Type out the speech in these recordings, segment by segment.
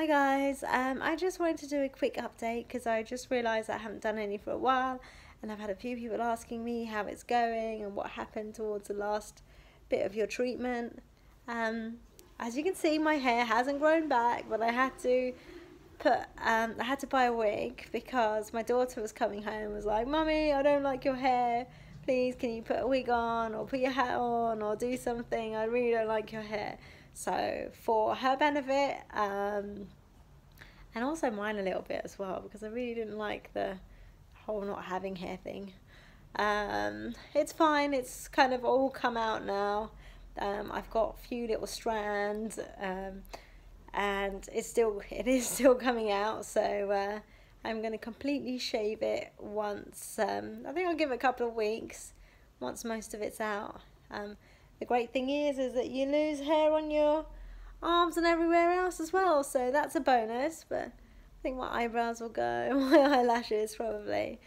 Hi guys, I just wanted to do a quick update because I just realised I haven't done any for a while, and I've had a few people asking me how it's going and what happened towards the last bit of your treatment. As you can see, my hair hasn't grown back, but I had to buy a wig because my daughter was coming home and was like, "Mummy, I don't like your hair. Please, can you put a wig on or put your hat on or do something? I really don't like your hair." So for her benefit, and also mine a little bit as well, because I really didn't like the whole not having hair thing. It's fine. It's kind of all come out now. I've got a few little strands, and it is still coming out. So I'm going to completely shave it once. I think I'll give it a couple of weeks once most of it's out. The great thing is that you lose hair on your arms and everywhere else as well, so that's a bonus. But I think my eyebrows will go, my eyelashes probably.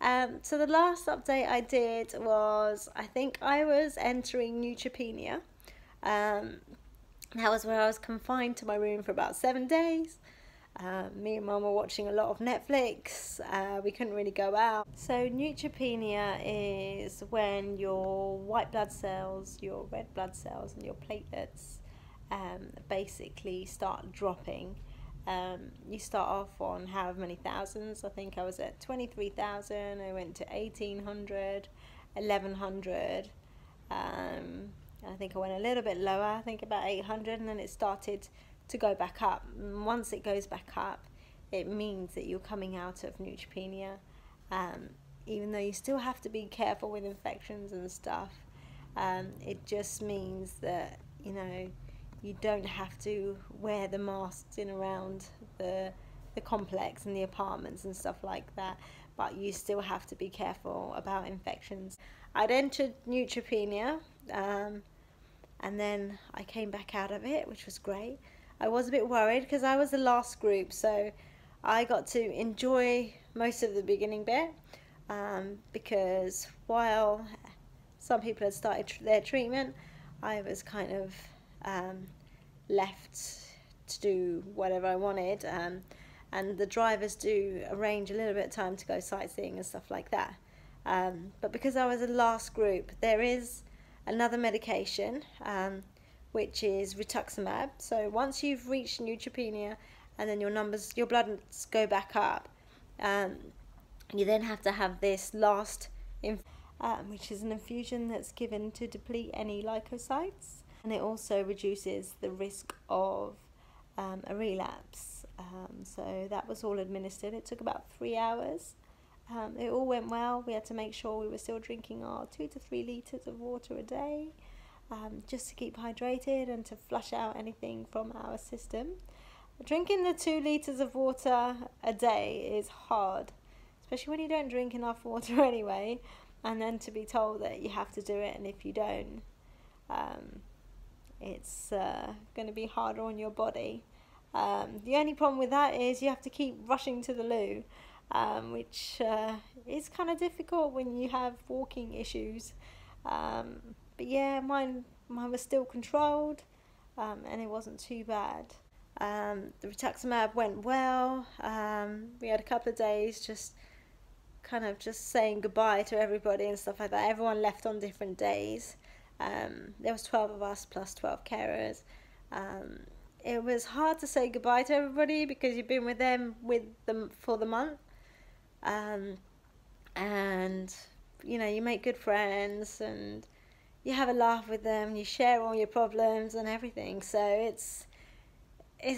So the last update I did was, I think I was entering neutropenia. That was where I was confined to my room for about 7 days. Me and Mum were watching a lot of Netflix. We couldn't really go out. So neutropenia is when your white blood cells, your red blood cells and your platelets basically start dropping. You start off on however many thousands. I think I was at 23,000. I went to 1,800, 1,100. I think I went a little bit lower, I think about 800, and then it started to go back up. And once it goes back up, it means that you're coming out of neutropenia. Even though you still have to be careful with infections and stuff, it just means that, you don't have to wear the masks in around the complex and the apartments and stuff like that, but you still have to be careful about infections. I'd entered neutropenia, and then I came back out of it, which was great. I was a bit worried because I was the last group, so I got to enjoy most of the beginning bit, because while some people had started their treatment, I was kind of left to do whatever I wanted, and the drivers do arrange a little bit of time to go sightseeing and stuff like that. But because I was the last group, there is another medication, which is rituximab. So once you've reached neutropenia and then your blood go back up, you then have to have this last which is an infusion that's given to deplete any leukocytes, and it also reduces the risk of a relapse. So that was all administered. It took about 3 hours. It all went well. We had to make sure we were still drinking our 2 to 3 litres of water a day, just to keep hydrated and to flush out anything from our system. Drinking the 2 litres of water a day is hard, especially when you don't drink enough water anyway, and then to be told that you have to do it, and if you don't, it's going to be harder on your body. The only problem with that is you have to keep rushing to the loo, which is kind of difficult when you have walking issues. But yeah, mine was still controlled, and it wasn't too bad. The rituximab went well. We had a couple of days just saying goodbye to everybody and stuff like that. Everyone left on different days. There was 12 of us plus 12 carers. It was hard to say goodbye to everybody because you've been with them for the month, and you make good friends and you have a laugh with them. You share all your problems and everything. So it's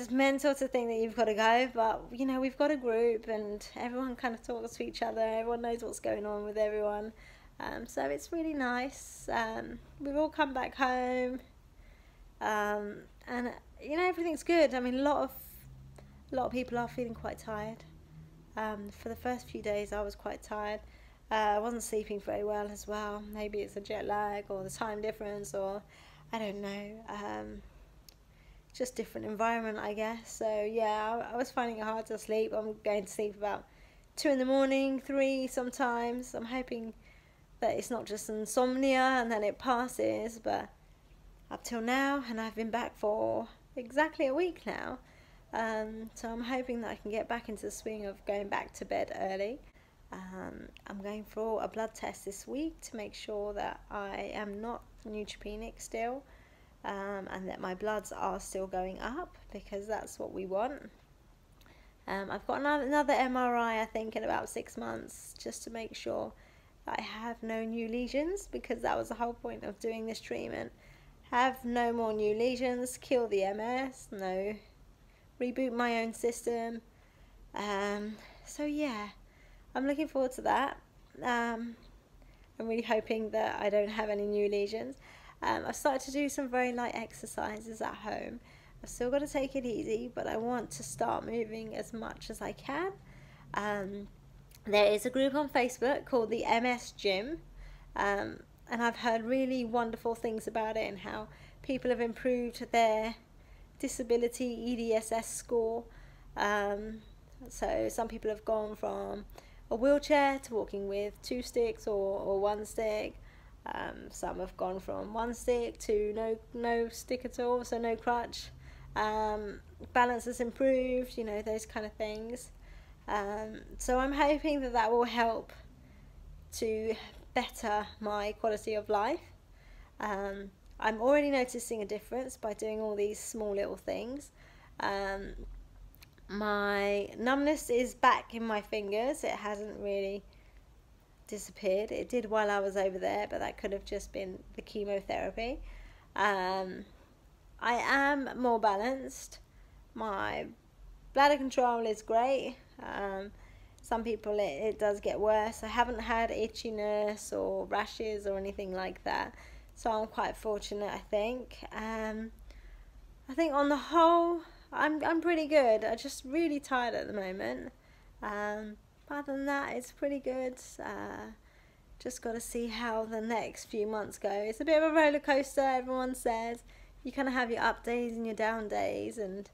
mental to think that you've got to go, but we've got a group and everyone kind of talks to each other. Everyone knows what's going on with everyone. So it's really nice. We've all come back home, and everything's good. I mean, a lot of people are feeling quite tired. For the first few days, I was quite tired. I wasn't sleeping very well as well. Maybe it's a jet lag or the time difference, or I don't know. Just different environment, I guess. So yeah, I was finding it hard to sleep. I'm going to sleep about 2 in the morning, 3 sometimes. I'm hoping that it's not just insomnia and then it passes, but up till now, and I've been back for exactly a week now, So I'm hoping that I can get back into the swing of going back to bed early. I'm going for a blood test this week to make sure that I am not neutropenic still, and that my bloods are still going up, because that's what we want. I've got another MRI, I think, in about 6 months, just to make sure that I have no new lesions, because that was the whole point of doing this treatment. Have no more new lesions, kill the MS, reboot my own system. So yeah, I'm looking forward to that. I'm really hoping that I don't have any new lesions. I've started to do some very light exercises at home. I've still got to take it easy, but I want to start moving as much as I can. There is a group on Facebook called the MS Gym, and I've heard really wonderful things about it and how people have improved their disability EDSS score. So some people have gone from a wheelchair to walking with 2 sticks or 1 stick. Some have gone from 1 stick to no stick at all, so no crutch. Balance has improved, those kind of things. So I'm hoping that will help to better my quality of life. I'm already noticing a difference by doing all these small little things. My numbness is back in my fingers. It hasn't really disappeared. It did while I was over there, but that could have just been the chemotherapy. I am more balanced. My bladder control is great. Some people it does get worse. I haven't had itchiness or rashes or anything like that, so I'm quite fortunate, I think. I think on the whole, I'm pretty good. I'm just really tired at the moment. Other than that, it's pretty good. Just got to see how the next few months go. It's a bit of a roller coaster, everyone says. You kind of have your up days and your down days, and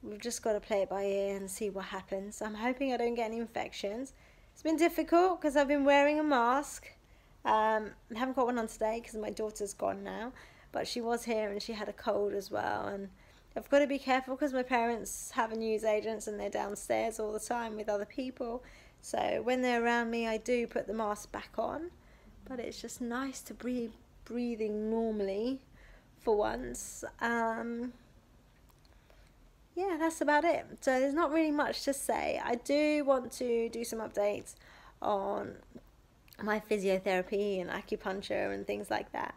we've just got to play it by ear and see what happens. I'm hoping I don't get any infections. It's been difficult because I've been wearing a mask. I haven't got one on today because my daughter's gone now, but she was here and she had a cold as well, and I've got to be careful because my parents have a newsagents and they're downstairs all the time with other people. So when they're around me, I do put the mask back on, but it's just nice to breathing normally for once. Yeah, that's about it. So there's not really much to say. I do want to do some updates on my physiotherapy and acupuncture and things like that.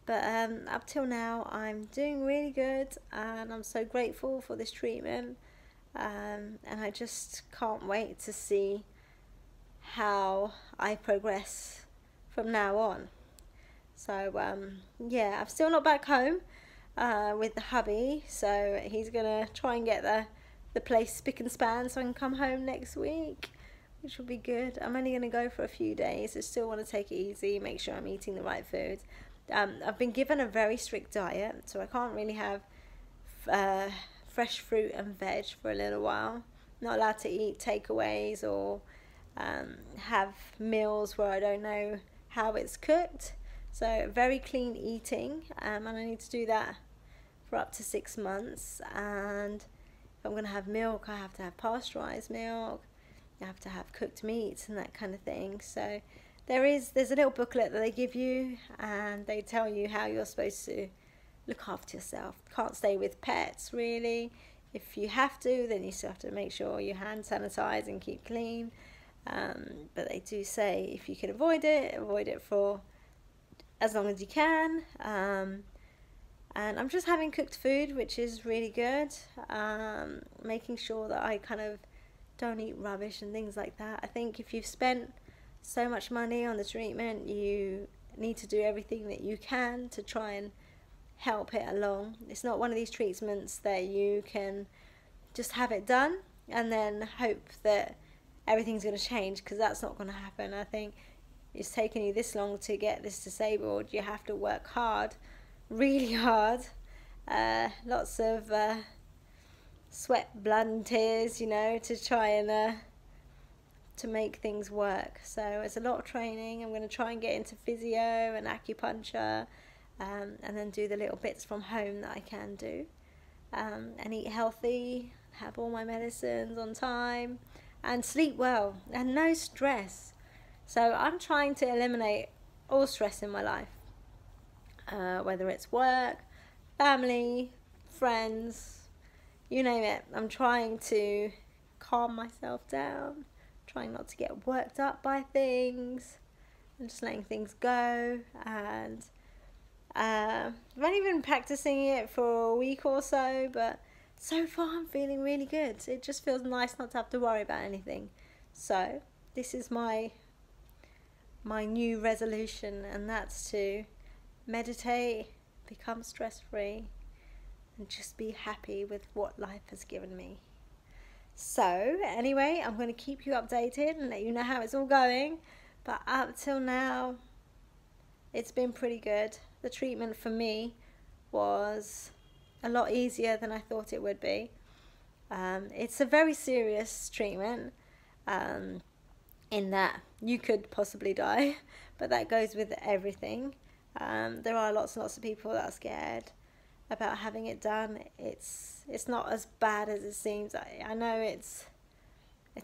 But up till now, I'm doing really good, and I'm so grateful for this treatment. And I just can't wait to see how I progress from now on. So yeah, I'm still not back home with the hubby, so he's gonna try and get the place spick and span so I can come home next week, which will be good. I'm only gonna go for a few days. I still want to take it easy, make sure I'm eating the right food. I've been given a very strict diet, so I can't really have fresh fruit and veg for a little while. Not allowed to eat takeaways or have meals where I don't know how it's cooked. So very clean eating, and I need to do that for up to 6 months. And if I'm going to have milk, I have to have pasteurized milk. I have to have cooked meats and that kind of thing. So there's a little booklet that they give you, and they tell you how you're supposed to look after yourself. Can't stay with pets, really. If you have to, then you still have to make sure you hand sanitize and keep clean. But they do say if you can avoid it for as long as you can. And I'm just having cooked food, which is really good. Making sure that I kind of don't eat rubbish and things like that. I think if you've spent so much money on the treatment, you need to do everything that you can to try and help it along. It's not one of these treatments that you can just have it done and then hope that everything's going to change, because that's not going to happen. I think it's taken you this long to get this disabled. You have to work hard, really hard, lots of sweat, blood and tears, to try and to make things work. So it's a lot of training. I'm going to try and get into physio and acupuncture, and then do the little bits from home that I can do. and eat healthy, have all my medicines on time, and sleep well, and no stress. So I'm trying to eliminate all stress in my life, whether it's work, family, friends, you name it. I'm trying to calm myself down, trying not to get worked up by things, and just letting things go. And I've only been practicing it for a week or so, but so far I'm feeling really good. It just feels nice not to have to worry about anything. So this is my new resolution, and that's to meditate, become stress-free, and just be happy with what life has given me. So anyway, I'm going to keep you updated and let you know how it's all going. But up till now, it's been pretty good. The treatment for me was a lot easier than I thought it would be. It's a very serious treatment, in that you could possibly die, but that goes with everything. There are lots and lots of people that are scared about having it done. It's not as bad as it seems. I know it's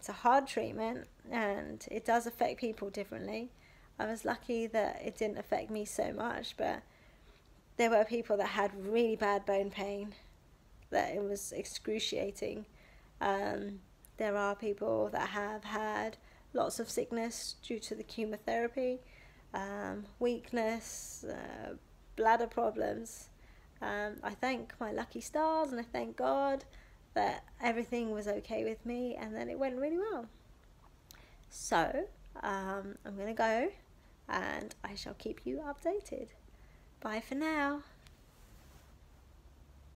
a hard treatment, and it does affect people differently. I was lucky that it didn't affect me so much, but there were people that had really bad bone pain, that it was excruciating. There are people that have had lots of sickness due to the chemotherapy, weakness, bladder problems. I thank my lucky stars, and I thank God that everything was okay with me, and then it went really well. So I'm going to go, and I shall keep you updated. Bye for now.